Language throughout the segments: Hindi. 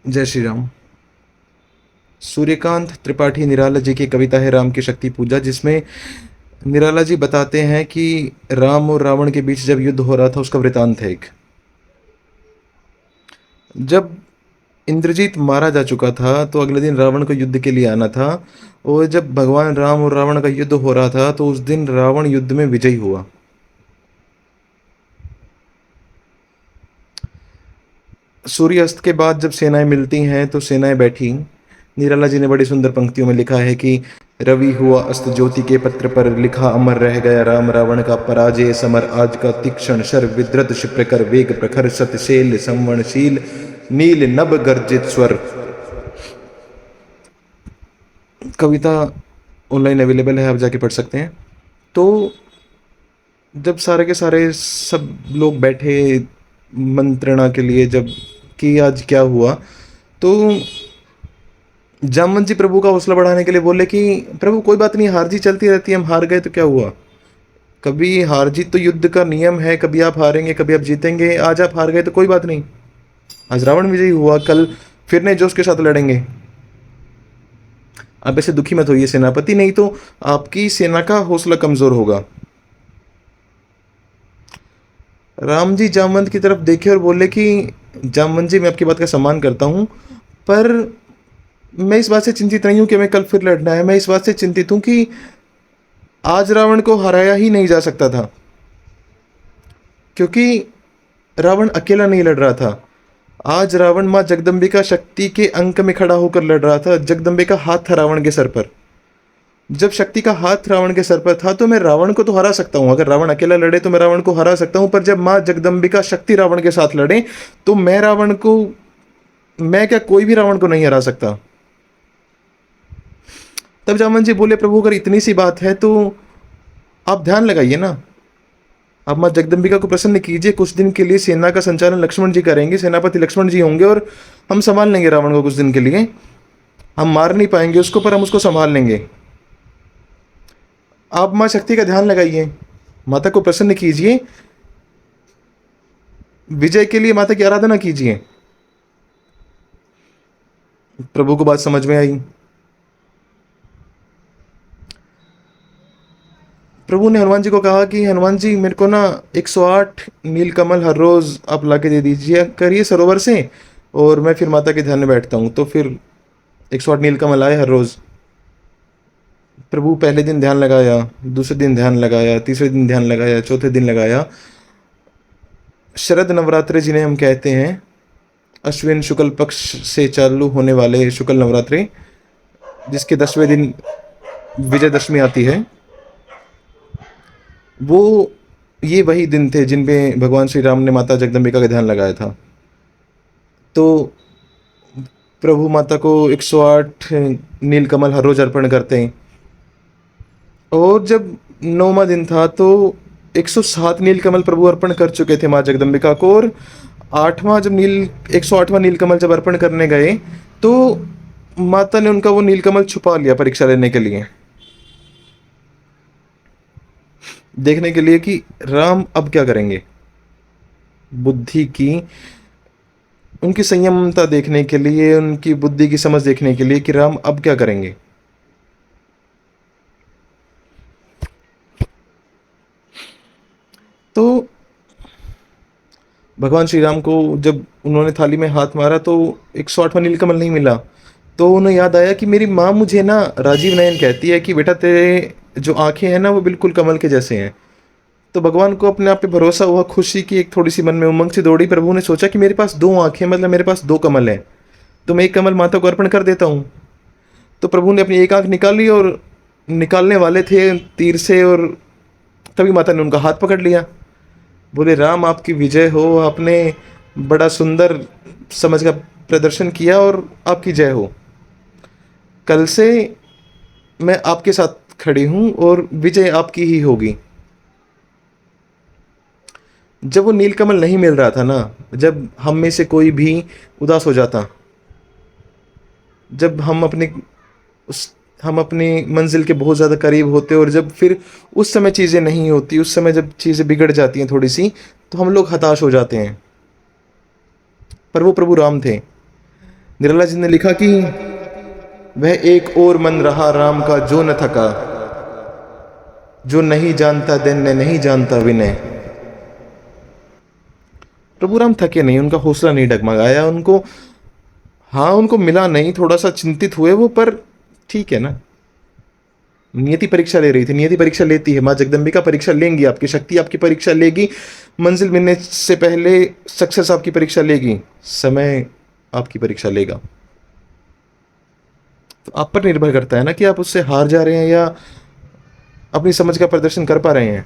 जय श्री राम। सूर्यकांत त्रिपाठी निराला जी की कविता है राम की शक्ति पूजा, जिसमें निराला जी बताते हैं कि राम और रावण के बीच जब युद्ध हो रहा था उसका वृतांत है एक। जब इंद्रजीत मारा जा चुका था तो अगले दिन रावण को युद्ध के लिए आना था। और जब भगवान राम और रावण का युद्ध हो रहा था तो उस दिन रावण युद्ध में विजयी हुआ। सूर्यास्त के बाद जब सेनाएं मिलती हैं तो सेनाएं बैठी। निराला जी ने बड़ी सुंदर पंक्तियों में लिखा है कि रवि हुआ अस्त ज्योति के पत्र पर, लिखा अमर रह गया राम रावण का पराजय समर, आज का तीक्ष्ण शर विद्रत क्षिप्रकर, वेग प्रखर सतशैल संवरणशील, नील नभ गर्जित स्वर। कविता ऑनलाइन अवेलेबल है, आप जाके पढ़ सकते हैं। तो जब सारे के सारे सब लोग बैठे मंत्रणा के लिए, जब कि आज क्या हुआ, तो जामवंत जी प्रभु का हौसला बढ़ाने के लिए बोले कि प्रभु कोई बात नहीं, हार जीत चलती रहती है, हम हार गए तो क्या हुआ, कभी हार जीत तो युद्ध का नियम है, कभी आप हारेंगे कभी आप जीतेंगे, आज आप हार गए तो कोई बात नहीं, आज रावण विजयी हुआ, कल फिर नए जोश के साथ लड़ेंगे। आप ऐसे दुखी मत होइए सेनापति, नहीं तो आपकी सेना का हौसला कमजोर होगा। राम जी जामवंत की तरफ देखे और बोले कि जामवंत जी, मैं आपकी बात का सम्मान करता हूं, पर मैं इस बात से चिंतित नहीं हूं कि मैं कल फिर लड़ना है। मैं इस बात से चिंतित हूं कि आज रावण को हराया ही नहीं जा सकता था, क्योंकि रावण अकेला नहीं लड़ रहा था। आज रावण माँ जगदम्बिका शक्ति के अंक में खड़ा होकर लड़ रहा था। जगदम्बे का हाथ था रावण के सर पर। जब शक्ति का हाथ रावण के सर पर था तो मैं रावण को तो हरा सकता हूं, अगर रावण अकेला लड़े तो मैं रावण को हरा सकता हूं, पर जब माँ जगदम्बिका शक्ति रावण के साथ लड़े तो मैं क्या, कोई भी रावण को नहीं हरा सकता। तब जामन जी बोले, प्रभु अगर इतनी सी बात है तो आप ध्यान लगाइए ना, आप माँ जगदम्बिका को प्रसन्न कीजिए, कुछ दिन के लिए सेना का संचालन लक्ष्मण जी करेंगे, सेनापति लक्ष्मण जी होंगे और हम संभाल लेंगे रावण को कुछ दिन के लिए। हम मार नहीं पाएंगे उसको, पर हम उसको संभाल लेंगे। आप माँ शक्ति का ध्यान लगाइए, माता को प्रसन्न कीजिए, विजय के लिए माता की आराधना कीजिए। प्रभु को बात समझ में आई। प्रभु ने हनुमान जी को कहा कि हनुमान जी, मेरे को ना 108 नीलकमल हर रोज आप ला के दे दीजिए करिए सरोवर से, और मैं फिर माता के ध्यान में बैठता हूँ। तो फिर 108 नीलकमल आए हर रोज। प्रभु पहले दिन ध्यान लगाया, दूसरे दिन ध्यान लगाया, तीसरे दिन ध्यान लगाया, चौथे दिन लगाया। शरद नवरात्रे जिन्हें हम कहते हैं, अश्विन शुक्ल पक्ष से चालू होने वाले शुक्ल नवरात्रे, जिसके 10वें दिन विजयदशमी आती है, वो ये वही दिन थे जिनमें भगवान श्री राम ने माता जगदम्बिका का ध्यान लगाया था। तो प्रभु माता को 108 नीलकमल हर रोज अर्पण करते हैं। और जब 9वां दिन था तो 107 नीलकमल प्रभु अर्पण कर चुके थे माँ जगदम्बिका को, और 8वां जब 108वां नीलकमल जब अर्पण करने गए तो माता ने उनका वो नीलकमल छुपा लिया परीक्षा लेने के लिए, देखने के लिए कि राम अब क्या करेंगे, बुद्धि की, उनकी संयमता देखने के लिए, उनकी बुद्धि की समझ देखने के लिए कि राम अब क्या करेंगे। तो भगवान श्री राम को जब उन्होंने थाली में हाथ मारा तो 108वां नीलकमल नहीं मिला। तो उन्हें याद आया कि मेरी माँ मुझे ना राजीव नयन कहती है कि बेटा तेरे जो आंखें हैं ना वो बिल्कुल कमल के जैसे हैं। तो भगवान को अपने आप पे भरोसा हुआ, खुशी की एक थोड़ी सी मन में उमंग सी दौड़ी। प्रभु ने सोचा कि मेरे पास दो आंखें, मतलब मेरे पास दो कमल हैं, तो मैं एक कमल माता को अर्पण कर देता हूँ। तो प्रभु ने अपनी एक आंख निकाली और निकालने वाले थे तीर से, और तभी माता ने उनका हाथ पकड़ लिया। बोले, राम आपकी विजय हो, आपने बड़ा सुंदर समझ का प्रदर्शन किया और आपकी जय हो। कल से मैं आपके साथ खड़ी हूं और विजय आपकी ही होगी। जब वो नीलकमल नहीं मिल रहा था ना, जब हम में से कोई भी उदास हो जाता, जब हम अपनी मंजिल के बहुत ज़्यादा करीब होते, और जब फिर उस समय चीज़ें नहीं होती, उस समय जब चीज़ें बिगड़ जाती हैं थोड़ी सी, तो हम लोग हताश हो जाते हैं। पर वो प्रभु राम थे निराला जी ने लिखा कि वह एक और मन रहा राम का जो न थका, जो नहीं जानता दिन ने नहीं जानता विनय। प्रभु राम थके नहीं, उनका हौसला नहीं डगमगाया, उनको, हाँ उनको मिला नहीं, थोड़ा सा चिंतित हुए वो, पर ठीक है ना। नियति परीक्षा ले रही थी, नियति परीक्षा लेती है, माँ जगदम्बिका परीक्षा लेंगी, आपकी शक्ति आपकी परीक्षा लेगी, मंजिल मिलने से पहले सक्सेस आपकी परीक्षा लेगी, समय आपकी परीक्षा लेगा। तो आप पर निर्भर करता है ना कि आप उससे हार जा रहे हैं या अपनी समझ का प्रदर्शन कर पा रहे हैं।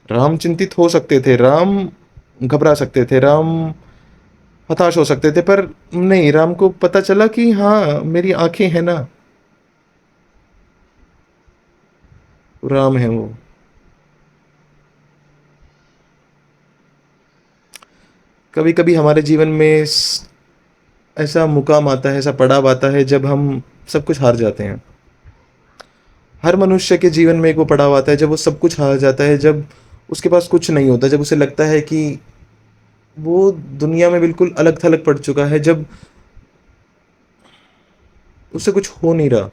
राम चिंतित हो सकते थे, राम घबरा सकते थे, राम हताश हो सकते थे, पर नहीं, राम को पता चला कि हाँ मेरी आंखें हैं ना, राम है वो। कभी कभी हमारे जीवन में ऐसा मुकाम आता है, ऐसा पड़ाव आता है जब हम सब कुछ हार जाते हैं। हर मनुष्य के जीवन में एक वो पड़ाव आता है जब वो सब कुछ हार जाता है, जब उसके पास कुछ नहीं होता, जब उसे लगता है कि वो दुनिया में बिल्कुल अलग थलग पड़ चुका है, जब उससे कुछ हो नहीं रहा,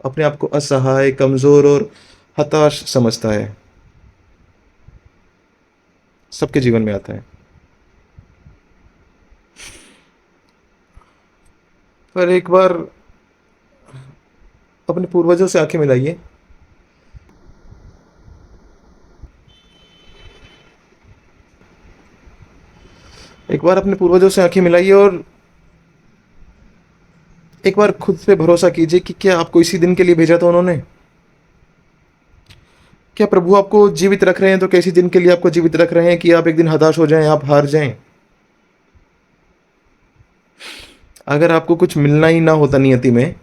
अपने आप को असहाय, कमजोर और हताश समझता है। सबके जीवन में आता है। पर एक बार अपने पूर्वजों से आंखें मिलाइए। एक बार अपने पूर्वजों से आंखें मिलाइए और एक बार खुद पे भरोसा कीजिए कि क्या आपको इसी दिन के लिए भेजा था उन्होंने। क्या प्रभु आपको जीवित रख रहे हैं तो कैसी दिन के लिए आपको जीवित रख रहे हैं कि आप एक दिन हताश हो जाएं, आप हार जाएं। अगर आपको कुछ मिलना ही ना होता नियति में,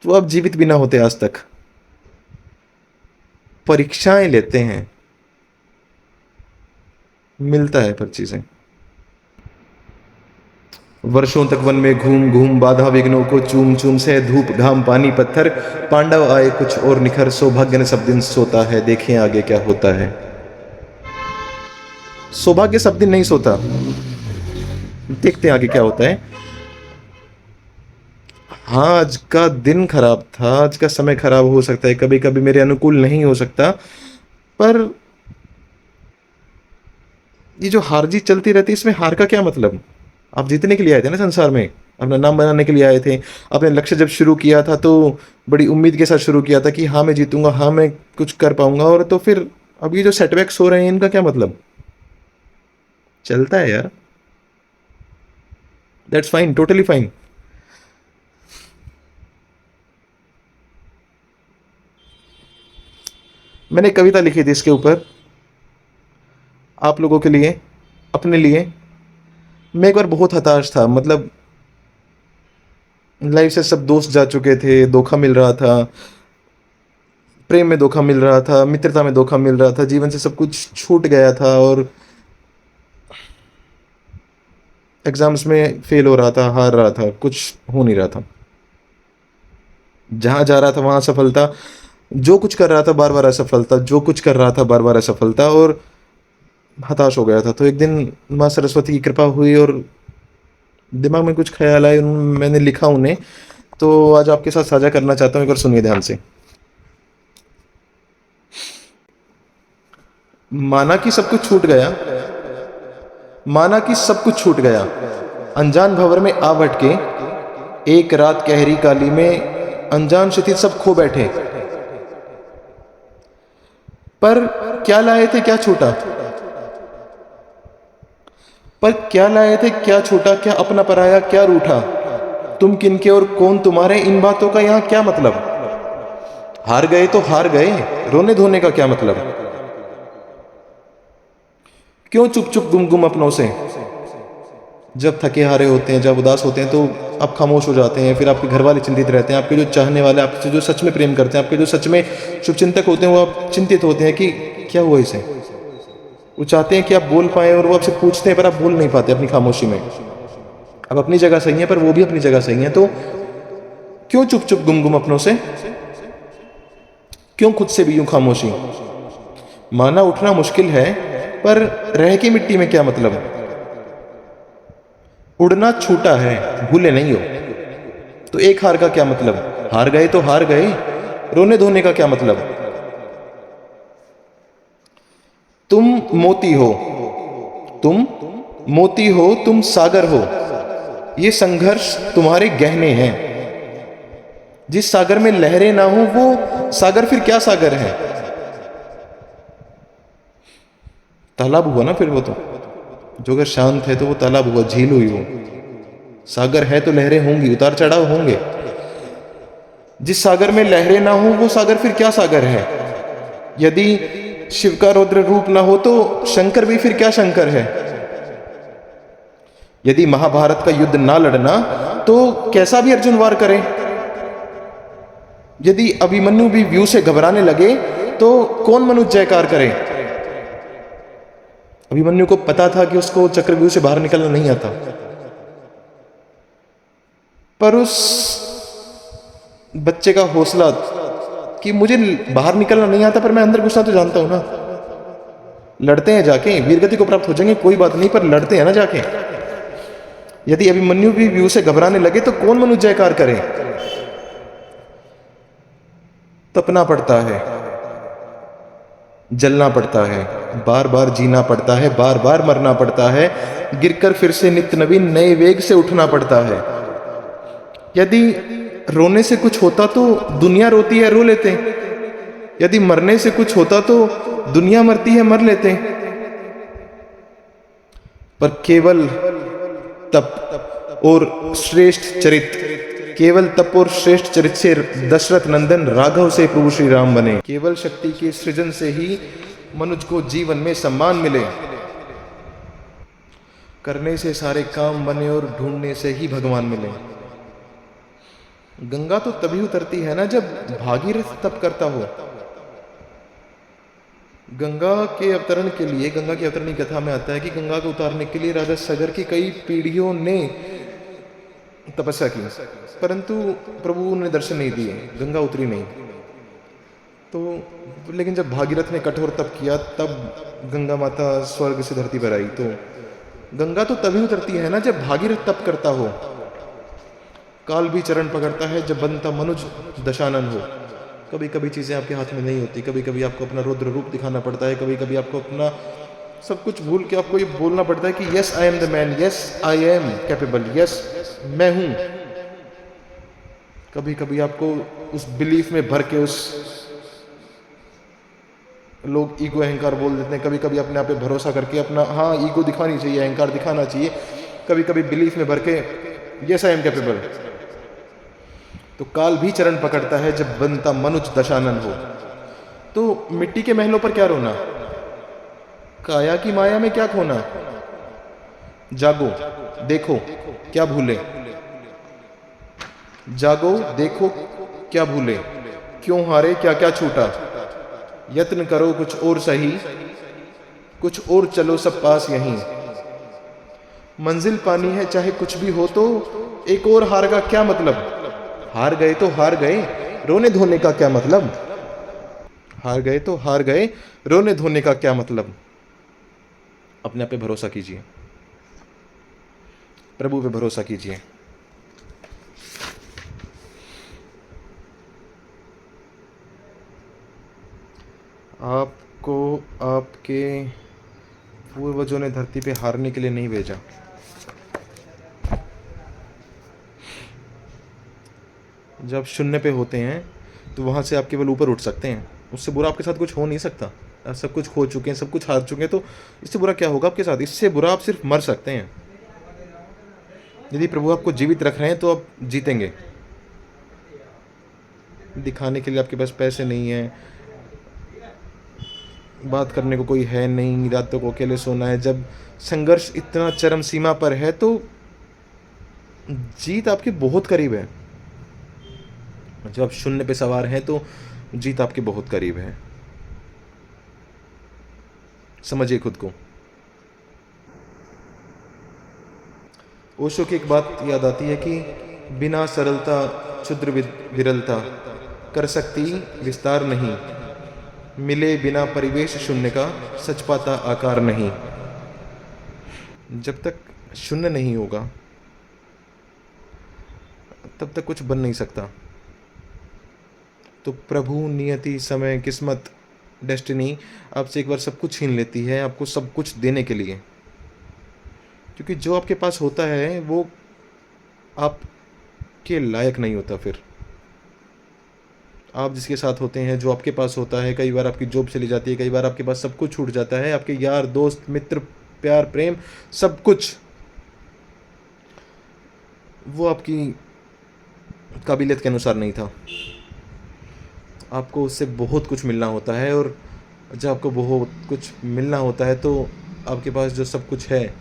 तो आप जीवित भी ना होते आज तक। परीक्षाएं लेते हैं, मिलता है पर चीजें। वर्षों तक वन में घूम घूम बाधा विघ्नों को चूम चूम से, धूप घाम पानी पत्थर, पांडव आए कुछ और निखर, सौभाग्य ने सब दिन सोता है, देखें आगे क्या होता है। सौभाग्य सब दिन नहीं सोता, देखते हैं आगे क्या होता है। हाँ आज का दिन खराब था, आज का समय खराब हो सकता है, कभी कभी मेरे अनुकूल नहीं हो सकता, पर ये जो हार जीत चलती रहती है, इसमें हार का क्या मतलब। आप जीतने के लिए आए थे ना संसार में, अपना नाम बनाने के लिए आए थे। आपने लक्ष्य जब शुरू किया था तो बड़ी उम्मीद के साथ शुरू किया था कि हाँ मैं जीतूंगा, हाँ मैं कुछ कर पाऊंगा, और तो फिर अब ये जो सेटबैक्स हो रहे हैं इनका क्या मतलब। चलता है यार, दैट्स फाइन, टोटली फाइन। मैंने एक कविता लिखी थी इसके ऊपर, आप लोगों के लिए, अपने लिए। मैं एक बार बहुत हताश था, मतलब लाइफ से सब दोस्त जा चुके थे, धोखा मिल रहा था, प्रेम में धोखा मिल रहा था, मित्रता में धोखा मिल रहा था, जीवन से सब कुछ छूट गया था, और एग्जाम्स में फेल हो रहा था, हार रहा था, कुछ हो नहीं रहा था। जहां जा रहा था वहां असफलता, जो कुछ कर रहा था बार बार असफलता, जो कुछ कर रहा था बार बार असफलता, और हताश हो गया था। तो एक दिन माँ सरस्वती की कृपा हुई और दिमाग में कुछ ख्याल आए, मैंने लिखा उन्हें, तो आज आपके साथ साझा करना चाहता हूँ, एक बार सुनिए ध्यान से। माना कि सब कुछ छूट गया, माना कि सब कुछ छूट गया, अनजान भंवर में आ भटके, एक रात कहरी काली में अनजान क्षितिज सब खो बैठे। पर क्या लाए थे क्या छूटा, पर क्या लाए थे क्या छूटा, क्या अपना पराया क्या रूठा, तुम किनके और कौन तुम्हारे, इन बातों का यहां क्या मतलब। हार गए तो हार गए, रोने धोने का क्या मतलब। क्यों चुप चुप गुम गुम अपनों से। जब थके हारे होते हैं, जब उदास होते हैं, तो आप खामोश हो जाते हैं, फिर आपके घर वाले चिंतित रहते हैं, आपके जो चाहने वाले, आपसे जो सच में प्रेम करते हैं, आपके जो सच में शुभचिंतक होते हैं, वो आप चिंतित होते हैं कि क्या हुआ इसे। वो चाहते हैं कि आप बोल पाए, और वो आपसे पूछते हैं पर आप बोल नहीं पाते अपनी खामोशी में। आप अपनी जगह सही है, पर वो भी अपनी जगह सही है, तो क्यों चुप चुप गुम गुम अपनों से, क्यों खुद से भी यूं खामोशी। माना उठना मुश्किल है, पर रह के मिट्टी में क्या मतलब। उड़ना छूटा है, भूले नहीं हो। तो एक हार का क्या मतलब? हार गए तो हार गए, रोने धोने का क्या मतलब? तुम मोती हो, तुम मोती हो, तुम सागर हो, ये संघर्ष तुम्हारे गहने हैं। जिस सागर में लहरें ना हो वो सागर फिर क्या सागर है? तालाब हुआ ना फिर वो तो। जो अगर शांत है तो वो तालाब हुआ, झील हुई वो। सागर है तो लहरें होंगी, उतार चढ़ाव होंगे। जिस सागर में लहरें ना हो वो सागर फिर क्या सागर है? यदि शिव का रौद्र रूप ना हो तो शंकर भी फिर क्या शंकर है? यदि महाभारत का युद्ध ना लड़ना तो कैसा भी अर्जुन वार करे? यदि अभिमन्यु भी व्यू से घबराने लगे तो कौन मनुष्य जयकार करे? अभिमन्यु को पता था कि उसको चक्रव्यूह से बाहर निकलना नहीं आता, पर उस बच्चे का हौसला कि मुझे बाहर निकलना नहीं आता पर मैं अंदर घुसना तो जानता हूं ना। लड़ते हैं जाके, वीरगति को प्राप्त हो जाएंगे कोई बात नहीं, पर लड़ते हैं ना जाके। यदि अभिमन्यु भी व्यू से घबराने लगे तो कौन मनुष्य जयकार करे? तपना पड़ता है, जलना पड़ता है, बार बार जीना पड़ता है, बार बार मरना पड़ता है, गिरकर फिर से नित्य नवीन नए वेग से उठना पड़ता है। यदि रोने से कुछ होता तो दुनिया रोती है, रो लेते। यदि मरने से कुछ होता तो दुनिया मरती है, मर लेते। पर केवल तप और श्रेष्ठ चरित्र, केवल तप और श्रेष्ठ चरित्र से दशरथ नंदन राघव से प्रभु श्री राम बने। केवल शक्ति के सृजन से ही मनुष्य को जीवन में सम्मान मिले। करने से सारे काम बने और ढूंढने से ही भगवान मिले। गंगा तो तभी उतरती है ना जब भागीरथ तप करता हो। गंगा के अवतरण के लिए, गंगा की अवतरणी कथा में आता है कि गंगा को उतारने के लिए राजा सगर की कई पीढ़ियों ने तपस्या की, परंतु प्रभु ने दर्शन नहीं दिए, गंगा उतरी नहीं। तो लेकिन जब भागीरथ ने कठोर तप किया तब गंगा माता स्वर्ग से धरती पर आई। तो गंगा तो तभी उतरती है ना जब भागीरथ तप करता हो। काल भी चरण पकड़ता है जब बनता मनुज दशानन हो। कभी कभी चीजें आपके हाथ में नहीं होती, कभी कभी आपको अपना रुद्र रूप दिखाना पड़ता है, कभी कभी आपको अपना सब कुछ भूल के आपको ये बोलना पड़ता है कि yes I am the man, yes I am capable, yes मैं हूं। कभी कभी आपको उस बिलीफ में भर के उस लोग ईगो अहंकार बोल देते हैं, कभी कभी अपने आप पे भरोसा करके अपना हाँ ईगो दिखानी चाहिए, अहंकार दिखाना चाहिए, कभी कभी बिलीफ में भर के यस आई एम कैपेबल। तो काल भी चरण पकड़ता है जब बनता मनुज दशानन हो। तो मिट्टी के महलों पर क्या रोना, काया की माया में क्या खोना। जागो देखो क्या भूले, जागो देखो क्या भूले, क्यों हारे क्या क्या छूटा। यत्न करो कुछ और सही, कुछ और चलो सब पास यहीं। मंजिल पानी है चाहे कुछ भी हो, तो एक और हार का क्या मतलब। हार गए तो हार गए, रोने धोने का क्या मतलब। हार गए तो हार गए, रोने धोने का क्या मतलब। अपने आप पे भरोसा कीजिए, प्रभु पे भरोसा कीजिए। आपको आपके पूर्वजों ने धरती पे हारने के लिए नहीं भेजा। जब शून्य पे होते हैं तो वहां से आप केवल ऊपर उठ सकते हैं। उससे बुरा आपके साथ कुछ हो नहीं सकता। आप सब कुछ खो चुके हैं, सब कुछ हार चुके हैं, तो इससे बुरा क्या होगा आपके साथ। इससे बुरा आप सिर्फ मर सकते हैं। यदि प्रभु आपको जीवित रख रहे हैं तो आप जीतेंगे। दिखाने के लिए आपके पास पैसे नहीं है, बात करने को कोई है नहीं, रातों को अकेले सोना है, जब संघर्ष इतना चरम सीमा पर है तो जीत आपके बहुत करीब है। जब आप शून्य पे सवार हैं तो जीत आपके बहुत करीब है। समझिए खुद को। ओशो की एक बात याद आती है कि बिना सरलता क्षुद्र विरलता, कर सकती विस्तार नहीं, मिले बिना परिवेश शून्य का, सच पाता आकार नहीं। जब तक शून्य नहीं होगा तब तक कुछ बन नहीं सकता। तो प्रभु, नियति, समय, किस्मत, डेस्टिनी आपसे एक बार सब कुछ छीन लेती है आपको सब कुछ देने के लिए, क्योंकि जो आपके पास होता है वो आपके लायक नहीं होता। फिर आप जिसके साथ होते हैं, जो आपके पास होता है, कई बार आपकी जॉब चली जाती है, कई बार आपके पास सब कुछ छूट जाता है, आपके यार दोस्त मित्र प्यार प्रेम सब कुछ, वो आपकी काबिलियत के अनुसार नहीं था। आपको उससे बहुत कुछ मिलना होता है, और जब आपको बहुत कुछ मिलना होता है तो आपके पास जो सब कुछ है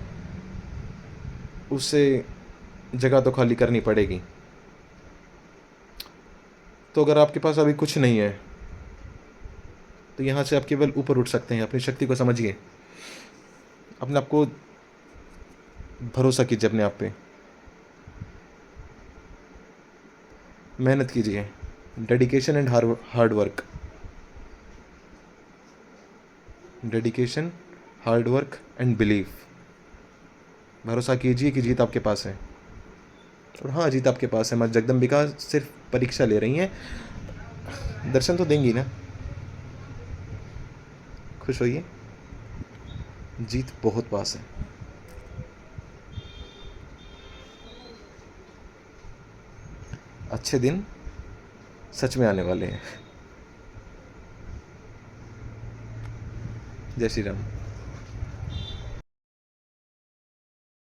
उससे जगह तो खाली करनी पड़ेगी। तो अगर आपके पास अभी कुछ नहीं है तो यहाँ से आप केवल ऊपर उठ सकते हैं। अपनी शक्ति को समझिए, अपने आप को भरोसा कीजिए, अपने आप पे मेहनत कीजिए। Dedication and hard work, dedication, hard work and believe. भरोसा कीजिए कि जीत आपके पास है। और हाँ, जीत आपके पास है। माँ जगदम्बिका सिर्फ परीक्षा ले रही हैं, दर्शन तो देंगी ना। खुश होइए, जीत बहुत पास है। अच्छे दिन सच में आने वाले हैं। जय श्री राम।